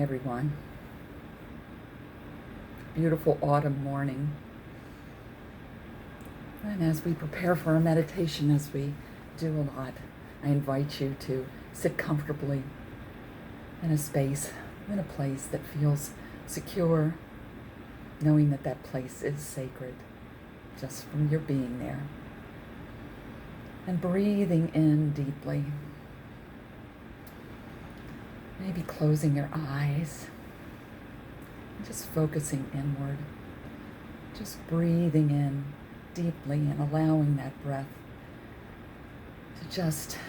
everyone. Beautiful autumn morning. And as we prepare for our meditation, as we do a lot, I invite you to sit comfortably in a space, in a place that feels secure, knowing that that place is sacred, just from your being there. And breathing in deeply. Maybe closing your eyes, just focusing inward, just breathing in deeply and allowing that breath to just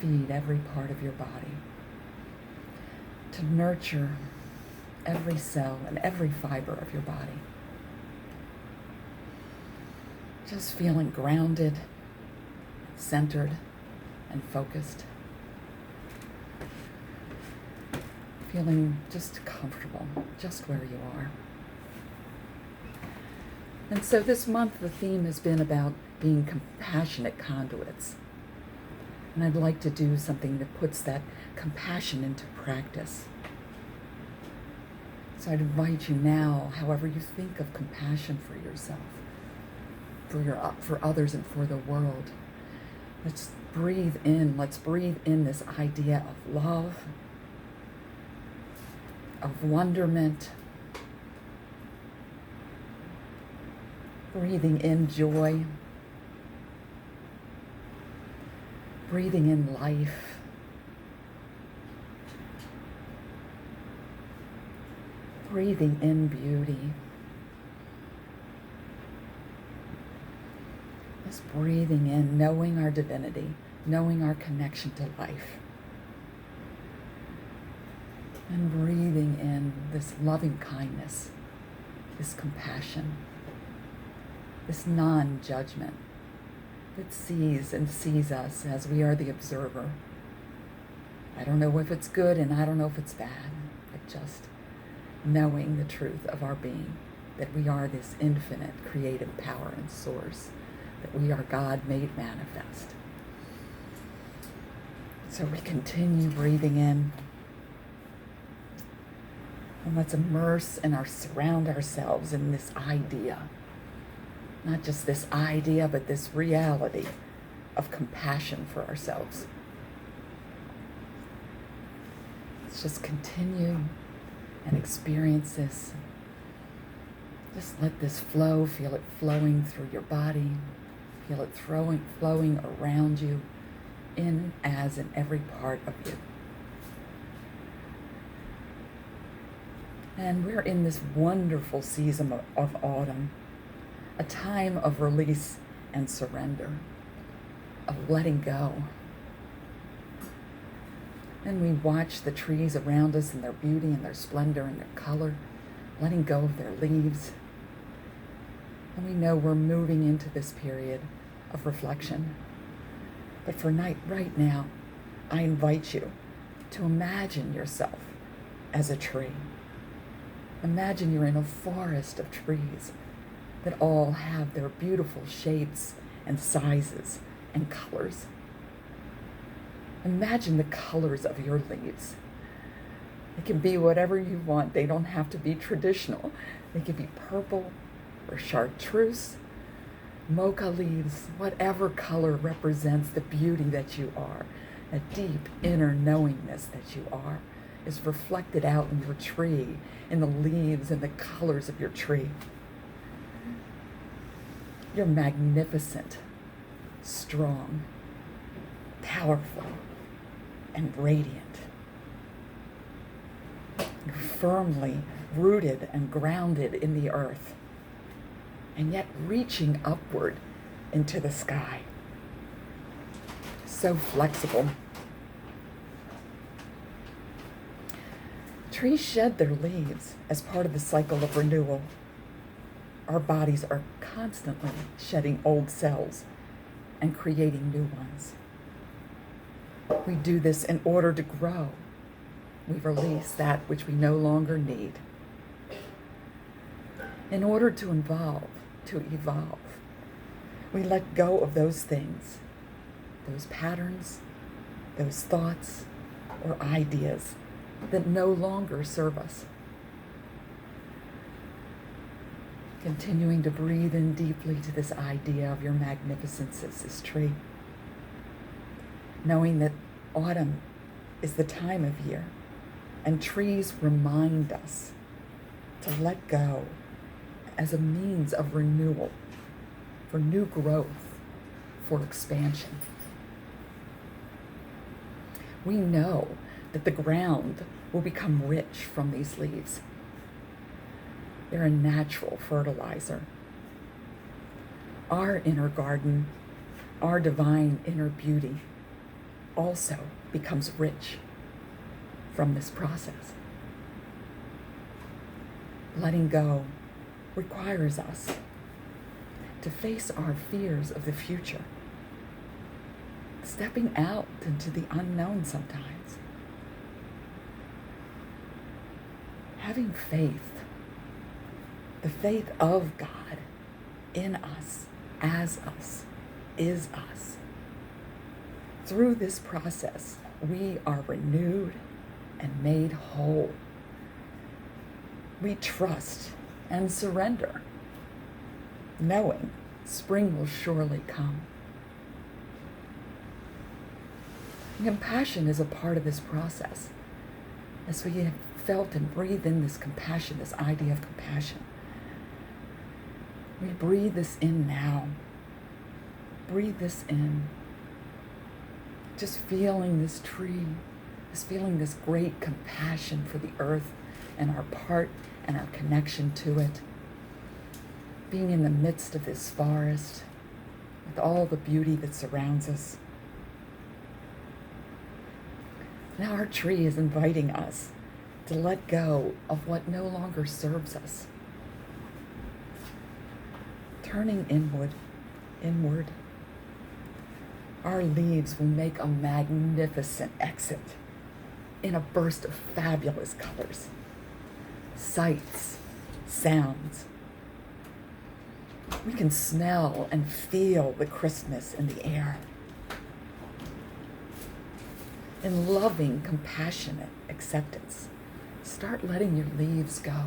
feed every part of your body, to nurture every cell and every fiber of your body. Just feeling grounded, centered, and focused. Feeling just comfortable, just where you are. And so this month the theme has been about being compassionate conduits. And I'd like to do something that puts that compassion into practice. So I'd invite you now, however you think of compassion for yourself, for others and for the world. Let's breathe in this idea of love, of wonderment, breathing in joy, breathing in life, breathing in beauty, just breathing in, knowing our divinity, knowing our connection to life. And breathing in this loving kindness, this compassion, this non-judgment that sees us as we are the observer. I don't know if it's good and I don't know if it's bad, but just knowing the truth of our being, that we are this infinite creative power and source, that we are God made manifest. So we continue breathing in. And let's immerse and surround ourselves in this idea. Not just this idea, but this reality of compassion for ourselves. Let's just continue and experience this. Just let this flow, feel it flowing through your body. Feel it flowing around you, in, as, in every part of you. And we're in this wonderful season of autumn, a time of release and surrender, of letting go. And we watch the trees around us and their beauty and their splendor and their color, letting go of their leaves. And we know we're moving into this period of reflection. But for right now, I invite you to imagine yourself as a tree. Imagine you're in a forest of trees that all have their beautiful shapes and sizes and colors. Imagine the colors of your leaves. It can be whatever you want. They don't have to be traditional. They can be purple or chartreuse, mocha leaves, whatever color represents the beauty that you are, a deep inner knowingness that you are, is reflected out in your tree, in the leaves and the colors of your tree. You're magnificent, strong, powerful, and radiant. You're firmly rooted and grounded in the earth, and yet reaching upward into the sky. So flexible. Trees shed their leaves as part of the cycle of renewal. Our bodies are constantly shedding old cells and creating new ones. We do this in order to grow. We release that which we no longer need. In order to evolve, we let go of those things, those patterns, those thoughts or ideas that no longer serve us. Continuing to breathe in deeply to this idea of your magnificence as this tree. Knowing that autumn is the time of year, and trees remind us to let go as a means of renewal, for new growth, for expansion. We know that the ground will become rich from these leaves. They're a natural fertilizer. Our inner garden, our divine inner beauty, also becomes rich from this process. Letting go requires us to face our fears of the future, stepping out into the unknown sometimes, having faith, the faith of God in us, as us, is us. Through this process, we are renewed and made whole. We trust and surrender, knowing spring will surely come. And compassion is a part of this process. As we have felt and breathed in this compassion, this idea of compassion, we breathe this in now. Breathe this in. Just feeling this tree, just feeling this great compassion for the earth and our part and our connection to it. Being in the midst of this forest with all the beauty that surrounds us. Now our tree is inviting us to let go of what no longer serves us. Turning inward. Our leaves will make a magnificent exit in a burst of fabulous colors, sights, sounds. We can smell and feel the crispness in the air. In loving, compassionate acceptance, start letting your leaves go.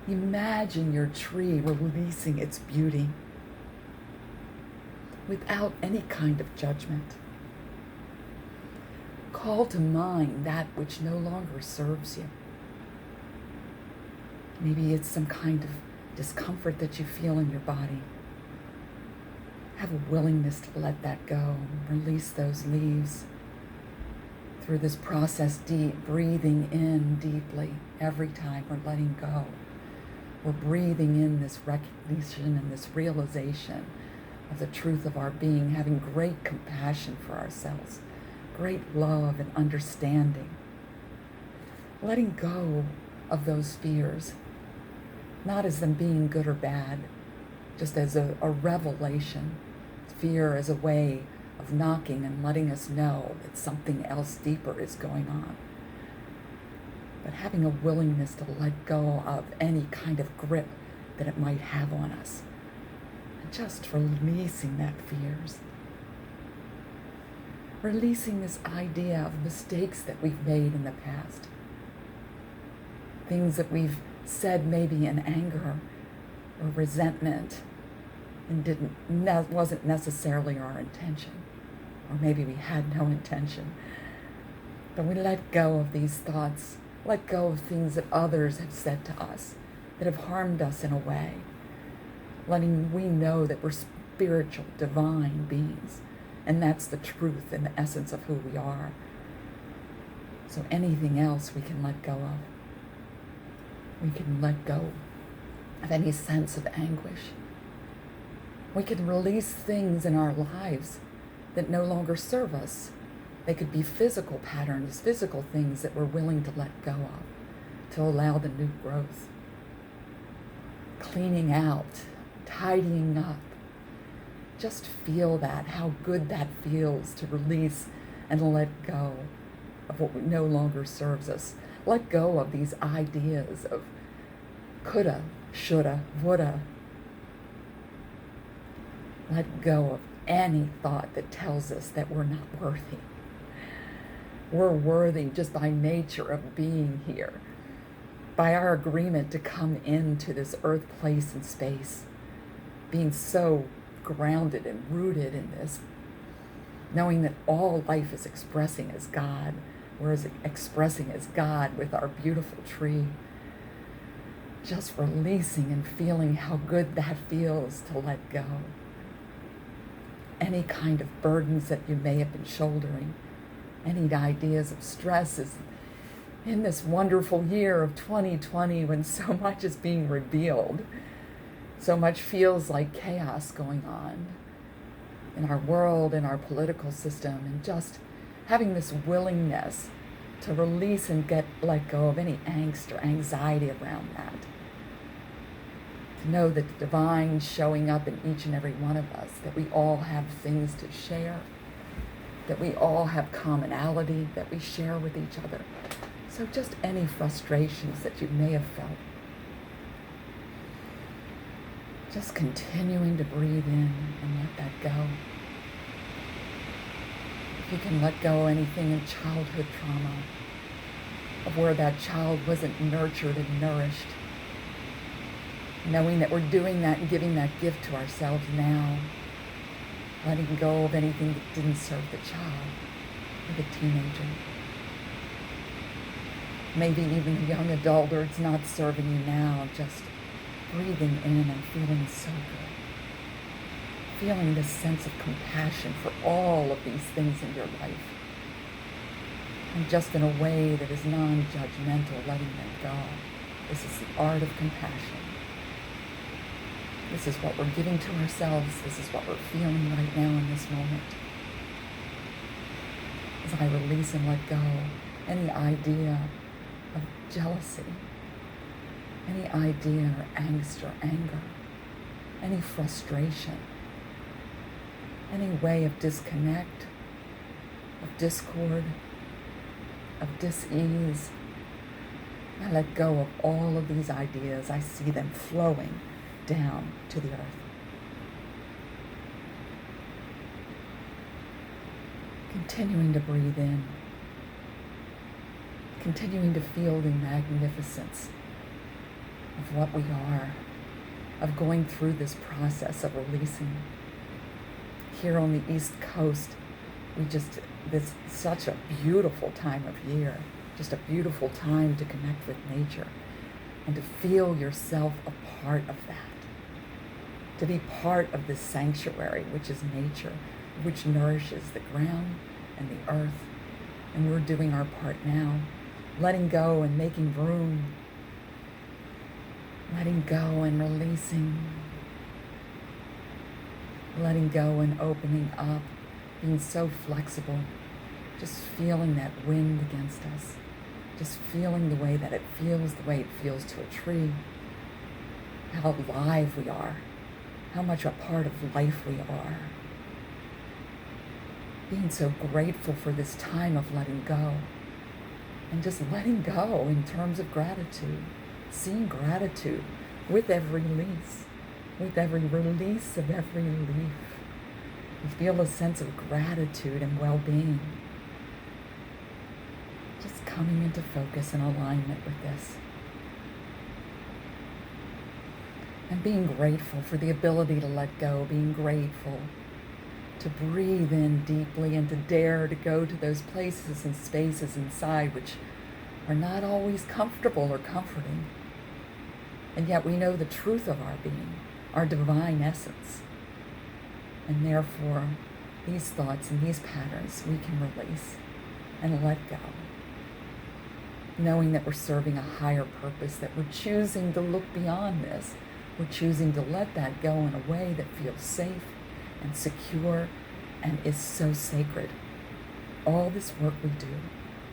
Imagine your tree releasing its beauty without any kind of judgment. Call to mind that which no longer serves you. Maybe it's some kind of discomfort that you feel in your body. Have a willingness to let that go. Release those leaves. Through this process, breathing in deeply every time we're letting go. We're breathing in this recognition and this realization of the truth of our being, having great compassion for ourselves, great love and understanding. Letting go of those fears, not as them being good or bad, just as a revelation. Fear as a way of knocking and letting us know that something else deeper is going on. But having a willingness to let go of any kind of grip that it might have on us. And just releasing that fears. Releasing this idea of mistakes that we've made in the past. Things that we've said maybe in anger or resentment and wasn't necessarily our intention. Or maybe we had no intention. But we let go of these thoughts, let go of things that others have said to us that have harmed us in a way. Letting we know that we're spiritual, divine beings. And that's the truth and the essence of who we are. So anything else we can let go of. We can let go of any sense of anguish. We can release things in our lives that no longer serve us. They could be physical patterns, physical things that we're willing to let go of, to allow the new growth. Cleaning out, tidying up. Just feel that, how good that feels to release and let go of what no longer serves us. Let go of these ideas of coulda, shoulda, woulda. Let go of any thought that tells us that we're not worthy. We're worthy just by nature of being here, by our agreement to come into this earth, place, and space, being so grounded and rooted in this, knowing that all life is expressing as God. We're expressing as God with our beautiful tree. Just releasing and feeling how good that feels to let go. Any kind of burdens that you may have been shouldering, any ideas of stresses in this wonderful year of 2020 when so much is being revealed, so much feels like chaos going on in our world, in our political system, and just having this willingness to release and let go of any angst or anxiety around that. To know that the divine showing up in each and every one of us, that we all have things to share, that we all have commonality that we share with each other. So just any frustrations that you may have felt, just continuing to breathe in and let that go. If you can let go anything in childhood trauma, of where that child wasn't nurtured and nourished, knowing that we're doing that and giving that gift to ourselves now, letting go of anything that didn't serve the child or the teenager. Maybe even a young adult, or it's not serving you now, just breathing in and feeling so good. Feeling this sense of compassion for all of these things in your life. And just in a way that is non-judgmental, letting them go. This is the art of compassion. This is what we're giving to ourselves. This is what we're feeling right now in this moment. As I release and let go any idea of jealousy, any idea or angst or anger, any frustration, any way of disconnect, of discord, of dis-ease. I let go of all of these ideas. I see them flowing down to the earth. Continuing to breathe in, continuing to feel the magnificence of what we are, of going through this process of releasing. Here on the East Coast, this such a beautiful time of year, just a beautiful time to connect with nature and to feel yourself a part of that. To be part of this sanctuary, which is nature, which nourishes the ground and the earth. And we're doing our part now, letting go and making room, letting go and releasing, letting go and opening up, being so flexible, just feeling that wind against us, just feeling the way that it feels, the way it feels to a tree, how alive we are, how much a part of life we are. Being so grateful for this time of letting go, and just letting go in terms of gratitude, seeing gratitude with every release, with every release of every leaf. You feel a sense of gratitude and well-being. Just coming into focus and alignment with this. And being grateful for the ability to let go, being grateful to breathe in deeply and to dare to go to those places and spaces inside which are not always comfortable or comforting. And yet we know the truth of our being, our divine essence. And therefore, these thoughts and these patterns we can release and let go. Knowing that we're serving a higher purpose, that we're choosing to look beyond this. We're choosing to let that go in a way that feels safe and secure and is so sacred. All this work we do,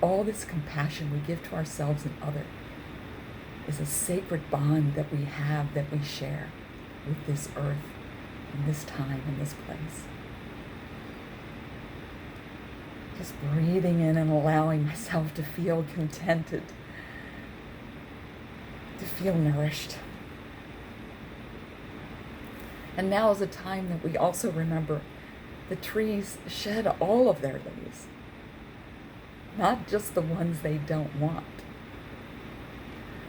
all this compassion we give to ourselves and others is a sacred bond that we have, that we share with this earth and this time and this place. Just breathing in and allowing myself to feel contented, to feel nourished. And now is a time that we also remember the trees shed all of their leaves. not just the ones they don't want,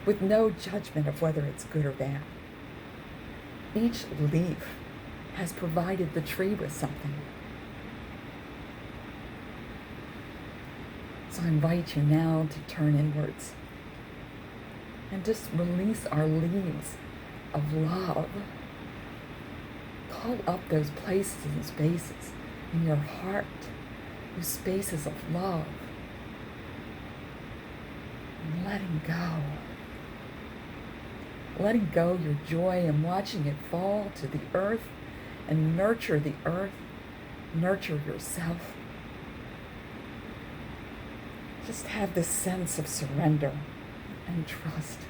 with no judgment of whether it's good or bad. Each leaf has provided the tree with something. So I invite you now to turn inwards and just release our leaves of love. Call up those places and spaces in your heart, those spaces of love, and letting go. Letting go your joy and watching it fall to the earth and nurture the earth, nurture yourself. Just have this sense of surrender and trust,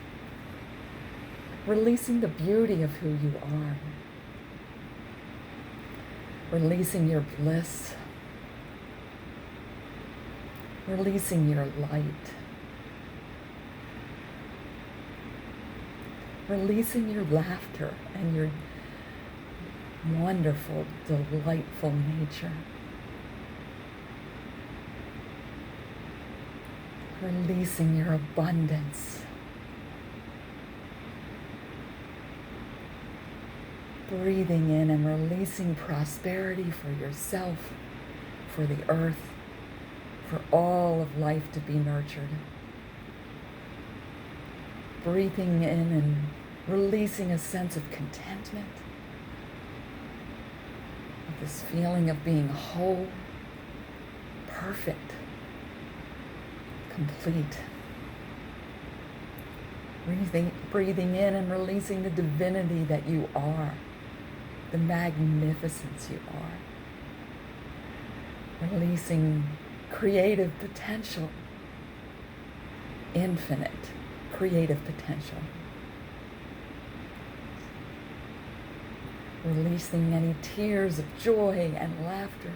releasing the beauty of who you are, releasing your bliss, releasing your light, releasing your laughter and your wonderful, delightful nature. Releasing your abundance. Breathing in and releasing prosperity for yourself, for the earth, for all of life to be nurtured. Breathing in and releasing a sense of contentment, of this feeling of being whole, perfect, complete. Breathing in and releasing the divinity that you are, the magnificence you are. Releasing creative potential, infinite creative potential. Releasing any tears of joy and laughter,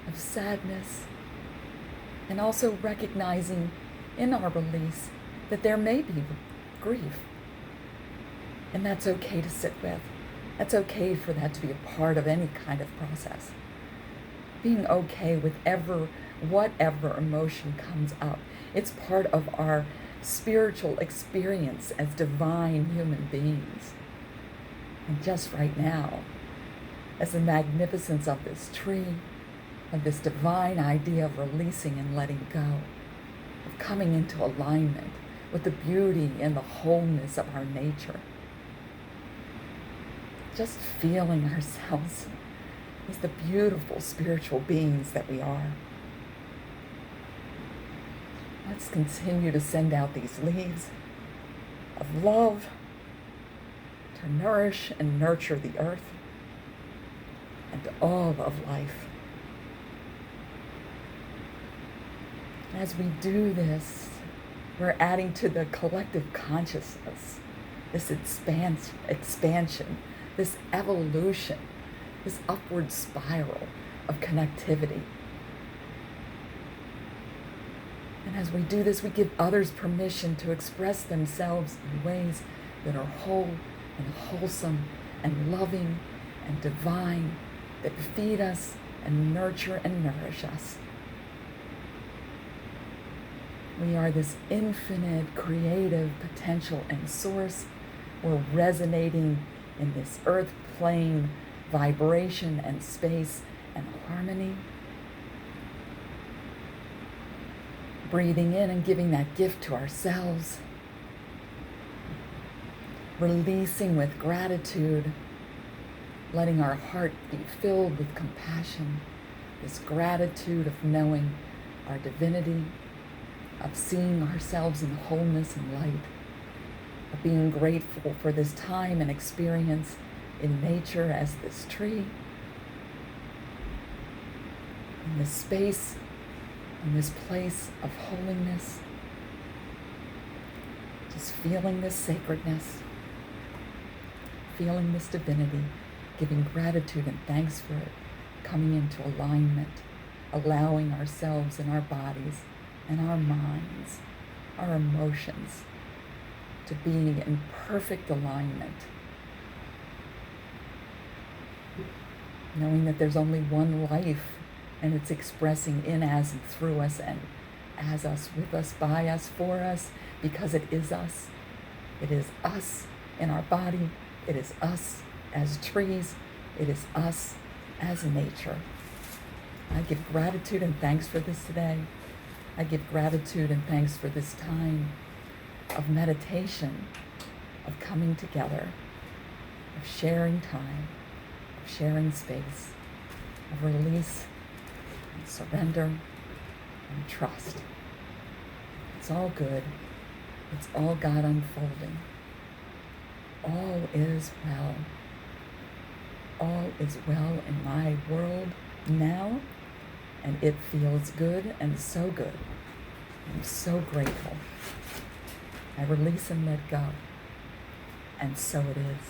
of sadness, and also recognizing in our release that there may be grief. And that's okay to sit with. That's okay for that to be a part of any kind of process. Being okay with whatever emotion comes up. It's part of our spiritual experience as divine human beings. And just right now, as the magnificence of this tree, of this divine idea of releasing and letting go, of coming into alignment with the beauty and the wholeness of our nature. Just feeling ourselves as the beautiful spiritual beings that we are. Let's continue to send out these leaves of love to nourish and nurture the earth and all of life. As we do this, we're adding to the collective consciousness, this expansion, this evolution, this upward spiral of connectivity. And as we do this, we give others permission to express themselves in ways that are whole and wholesome and loving and divine, that feed us and nurture and nourish us. We are this infinite creative potential and source. We're resonating in this earth plane vibration and space and harmony. Breathing in and giving that gift to ourselves. Releasing with gratitude, letting our heart be filled with compassion, this gratitude of knowing our divinity, of seeing ourselves in wholeness and light, of being grateful for this time and experience in nature as this tree, in this space, in this place of holiness, just feeling this sacredness, feeling this divinity, giving gratitude and thanks for it, coming into alignment, allowing ourselves and our bodies and our minds, our emotions, to be in perfect alignment. Knowing that there's only one life and it's expressing in us and through us and as us, with us, by us, for us, because it is us. It is us in our body. It is us as trees. It is us as nature. I give gratitude and thanks for this today. I give gratitude and thanks for this time of meditation, of coming together, of sharing time, of sharing space, of release and surrender and trust. It's all good. It's all God unfolding. All is well. All is well in my world now, and it feels good and so good. I'm so grateful. I release and let go, and so it is.